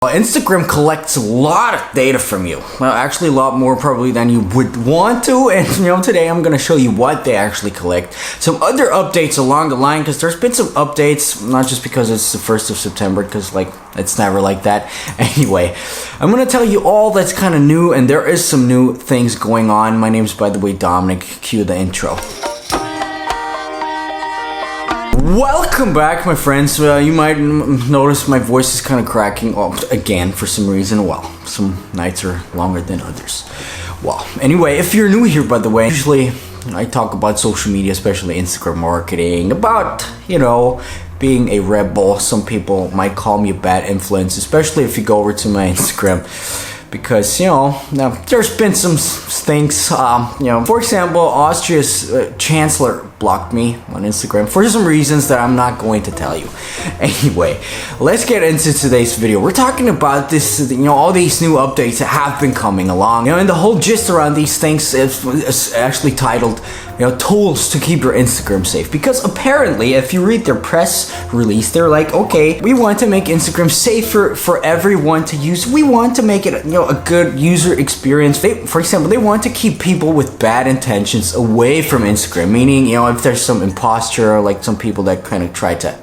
Instagram collects a lot of data from you. Well, actually a lot more probably than you would want to. And today I'm going to show you what they actually collect. Some other updates along the line, because there's been some updates, not just because it's the 1st of September, because it's never like that. Anyway, I'm going to tell you all that's kind of new, and there is some new things going on. My name's, by the way, Dominik. Cue the intro. Welcome back, my friends. You might notice my voice is kind of cracking again for some reason. Well, some nights are longer than others. Well, anyway, if you're new here, by the way, usually I talk about social media, especially Instagram marketing, about, being a rebel. Some people might call me a bad influence, especially if you go over to my Instagram. Because, there's been some things, for example, Austria's chancellor blocked me on Instagram for some reasons that I'm not going to tell you. Anyway, let's get into today's video. We're talking about this, all these new updates that have been coming along, and the whole gist around these things is actually titled, tools to keep your Instagram safe. Because apparently, if you read their press release, they're like, okay, we want to make Instagram safer for everyone to use. We want to make it, a good user experience. For example, they want to keep people with bad intentions away from Instagram, meaning, if there's some imposture, like some people that kind of try to,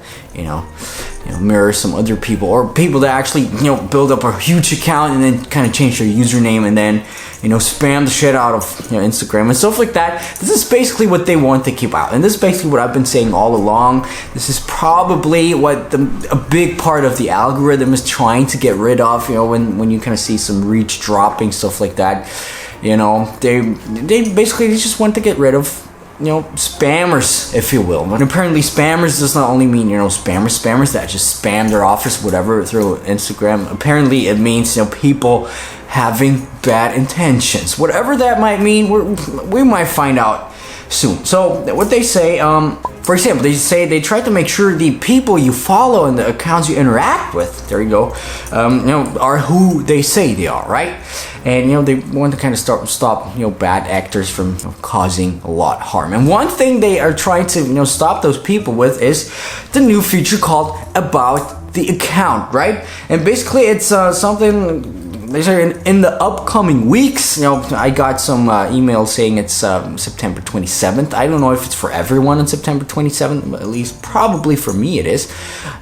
mirror some other people, or people that actually, build up a huge account and then kind of change their username and then, spam the shit out of, Instagram and stuff like that. This is basically what they want to keep out. And this is basically what I've been saying all along. This is probably what a big part of the algorithm is trying to get rid of, when you kind of see some reach dropping, stuff like that. They basically just want to get rid of spammers, if you will. And apparently spammers does not only mean, spammers that just spam their offers, whatever, through Instagram. Apparently it means, people having bad intentions. Whatever that might mean, we might find out soon. So what they say, for example, they say they try to make sure the people you follow and the accounts you interact with, there you go, are who they say they are, right? And they want to kind of stop bad actors from causing a lot of harm. And one thing they are trying to stop those people with is the new feature called About the Account, right? And basically it's something. They say in the upcoming weeks, I got some emails saying it's September 27th. I don't know if it's for everyone on September 27th, but at least probably for me it is.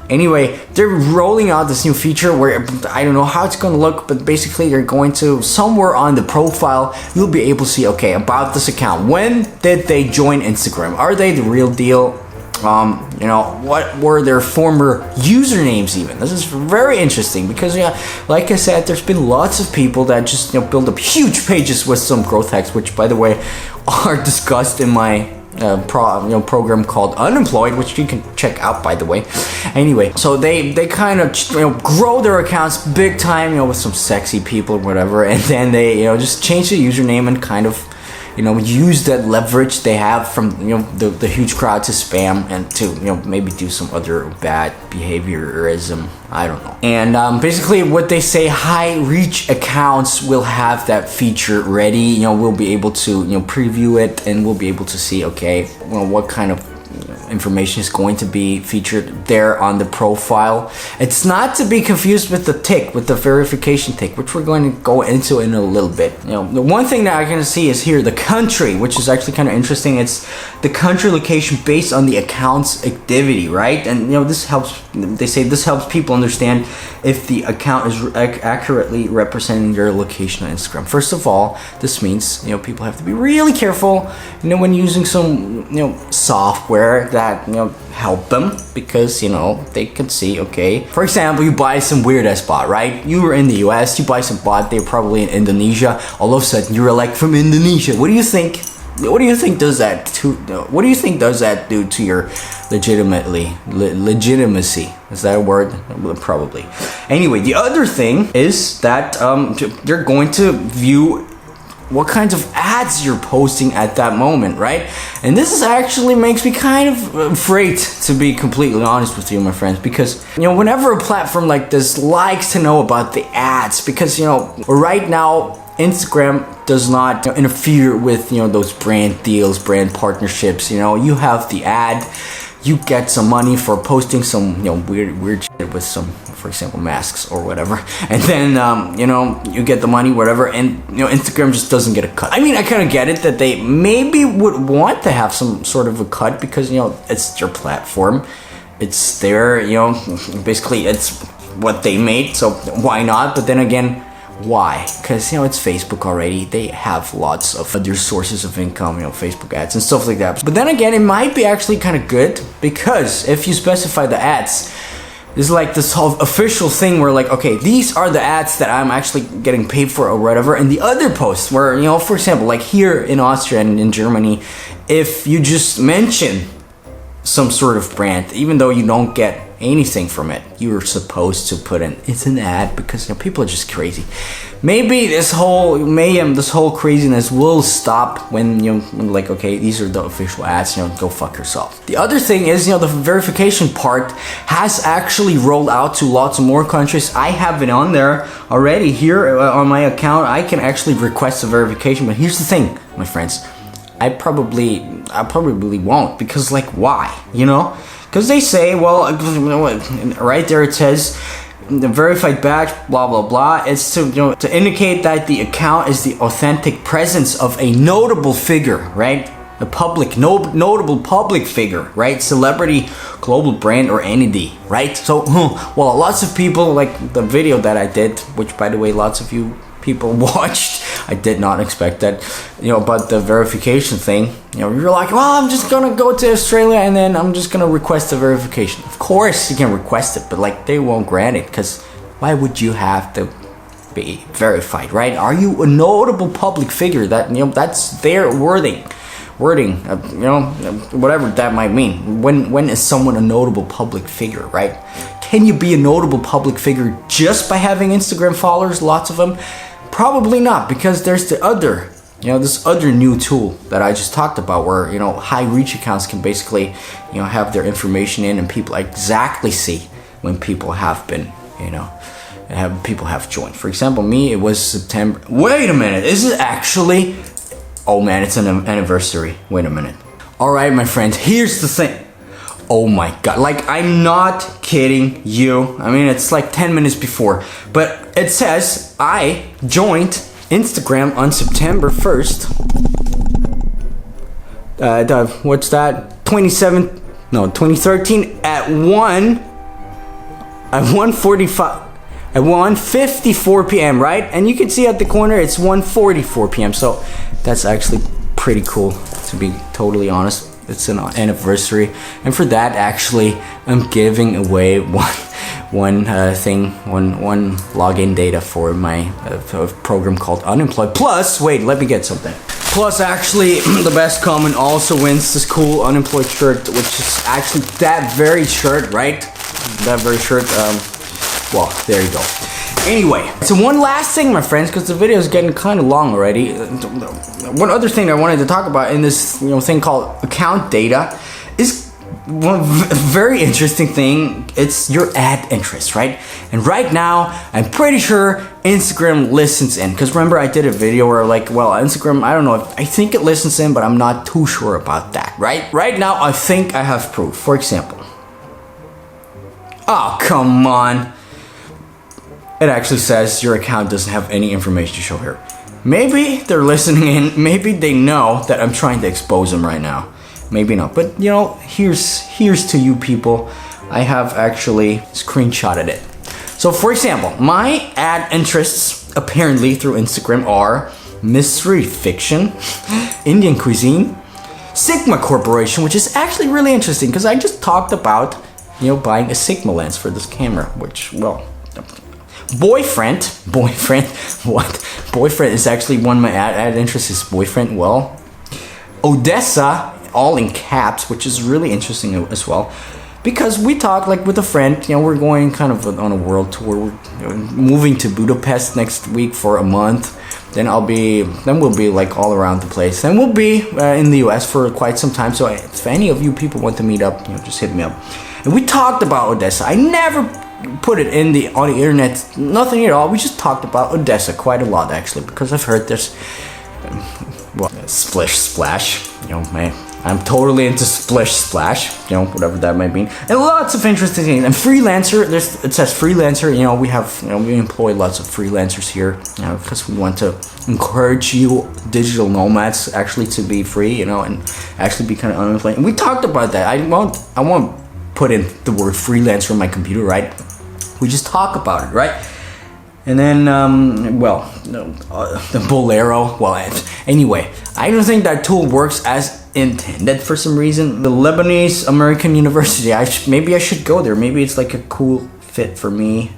Anyway, they're rolling out this new feature where I don't know how it's going to look, but basically they're going to, somewhere on the profile, you'll be able to see, okay, about this account. When did they join Instagram? Are they the real deal? What were their former usernames even? This is very interesting because, like I said, there's been lots of people that just, build up huge pages with some growth hacks, which, by the way, are discussed in my program called Unemployed, which you can check out, by the way. Anyway, so they kind of, grow their accounts big time, with some sexy people or whatever, and then they, just change the username and kind of, use that leverage they have from, the huge crowd to spam and to, maybe do some other bad behaviorism. I don't know. And basically what they say, high reach accounts will have that feature ready. We'll be able to, preview it, and we'll be able to see, okay, what kind of information is going to be featured there on the profile. It's not to be confused with the tick, with the verification tick, which we're going to go into in a little bit. The one thing that I can see is here the country, which is actually kind of interesting. It's the country location based on the account's activity, right? And this helps. They say this helps people understand if the account is accurately representing their location on Instagram. First of all, this means people have to be really careful, when using some software that help them, because they can see, okay, for example, you buy some weird ass bot, right? You were in the US, you buy some bot, they're probably in Indonesia, all of a sudden you're like from Indonesia. What do you think does that do to your legitimacy? Is that a word? Probably. Anyway, the other thing is that they're going to view what kinds of ads you're posting at that moment, right? And this is actually makes me kind of afraid, to be completely honest with you, my friends, because whenever a platform like this likes to know about the ads, because right now Instagram does not interfere with those brand deals, brand partnerships. You have the ad, you get some money for posting some, weird shit with some, for example, masks or whatever. And then, you get the money, whatever, and, Instagram just doesn't get a cut. I mean, I kind of get it that they maybe would want to have some sort of a cut because, it's your platform. It's their, basically it's what they made, so why not? But then again, why? Because it's Facebook already. They have lots of other sources of income, Facebook ads and stuff like that. But then again, it might be actually kind of good because if you specify the ads, there's like this whole official thing where like, okay, these are the ads that I'm actually getting paid for or whatever. And the other posts where, for example, like here in Austria and in Germany, if you just mention some sort of brand, even though you don't get anything from it, you're supposed to put in it's an ad because people are just crazy. Maybe this whole mayhem, this whole craziness will stop when when like, okay, these are the official ads, go fuck yourself. The other thing is, the verification part has actually rolled out to lots of more countries. I have it on there already here on my account. I can actually request a verification, but here's the thing, my friends, I probably won't, because like, why? Because they say, well, right there it says the verified badge, blah blah blah. It's to indicate that the account is the authentic presence of a notable figure, right? A notable public figure, right? Celebrity, global brand, or entity, right? So, well, lots of people, like the video that I did, which by the way, lots of you people watched. I did not expect that, but the verification thing, you're like, well, I'm just gonna go to Australia and then I'm just gonna request a verification. Of course you can request it, but like they won't grant it, because why would you have to be verified, right? Are you a notable public figure? That that's their wording, whatever that might mean. When is someone a notable public figure, right? Can you be a notable public figure just by having Instagram followers, lots of them? Probably not, because there's the other, this other new tool that I just talked about where, high reach accounts can basically, have their information in and people exactly see when people have been, people have joined. For example, me, it was September. Wait a minute, is it actually? Oh man, it's an anniversary. Wait a minute. All right, my friend, here's the thing. Oh my god, like I'm not kidding you. I mean, it's like 10 minutes before, but it says I joined Instagram on September 1st. What's that? 2013 at 1:54 p.m., right? And you can see at the corner it's 1:44 p.m. So that's actually pretty cool, to be totally honest. It's an anniversary, and for that, actually, I'm giving away one login data for my program called Unemployed. Plus, wait, let me get something. Plus, actually, the best comment also wins this cool Unemployed shirt, which is actually that very shirt, right? That very shirt. Well, there you go. Anyway, so one last thing, my friends, because the video is getting kind of long already. One other thing I wanted to talk about in this thing called account data is one very interesting thing. It's your ad interest, right? And right now, I'm pretty sure Instagram listens in, because remember I did a video where like, well, Instagram, I don't know, I think it listens in, but I'm not too sure about that, right? Right now, I think I have proof. For example, oh, come on. It actually says your account doesn't have any information to show here. Maybe they're listening in. Maybe they know that I'm trying to expose them right now. Maybe not. But here's to you people. I have actually screenshotted it. So for example, my ad interests apparently through Instagram are mystery fiction, Indian cuisine, Sigma Corporation, which is actually really interesting because I just talked about buying a Sigma lens for this camera, which, well, boyfriend, what? Boyfriend is actually one of my ad interests is boyfriend. Well, Odessa, all in caps, which is really interesting as well, because we talked like with a friend. We're going kind of on a world tour. We're moving to Budapest next week for a month. Then we'll be like all around the place. Then we'll be in the US for quite some time. So if any of you people want to meet up, just hit me up. And we talked about Odessa. I never put it on the internet, nothing at all. We just talked about Odessa quite a lot actually, because I've heard there's well, splish splash, I'm totally into Splish Splash, you know, whatever that might mean, and lots of interesting things. And freelancer, it says freelancer. You know, we employ lots of freelancers here, you know, because we want to encourage you digital nomads actually to be free, you know, and actually be kind of unemployed. And we talked about that. I won't put in the word freelancer on my computer, right? We just talk about it, right? And then, the Bolero. Well, anyway, I don't think that tool works as intended for some reason. The Lebanese American University. Maybe I should go there. Maybe it's like a cool fit for me.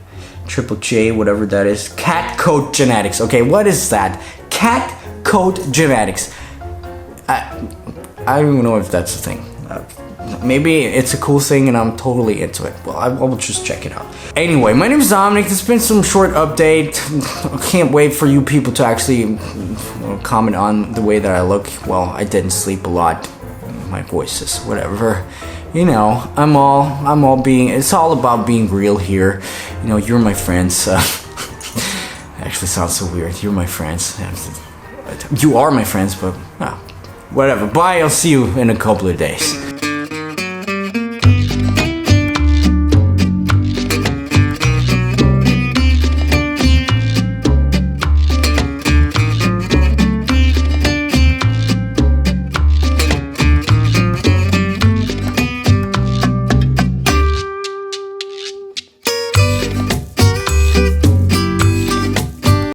Triple J, whatever that is. Cat Coat Genetics. Okay, what is that? Cat Coat Genetics. I don't even know if that's a thing. Maybe it's a cool thing and I'm totally into it. Well, I will just check it out. Anyway, my name is Dominic. This has been some short update. I can't wait for you people to actually comment on the way that I look. Well, I didn't sleep a lot. My voice is whatever. You know, it's all about being real here. You know, you're my friends. Actually sounds so weird. You're my friends. You are my friends, but whatever. Bye, I'll see you in a couple of days.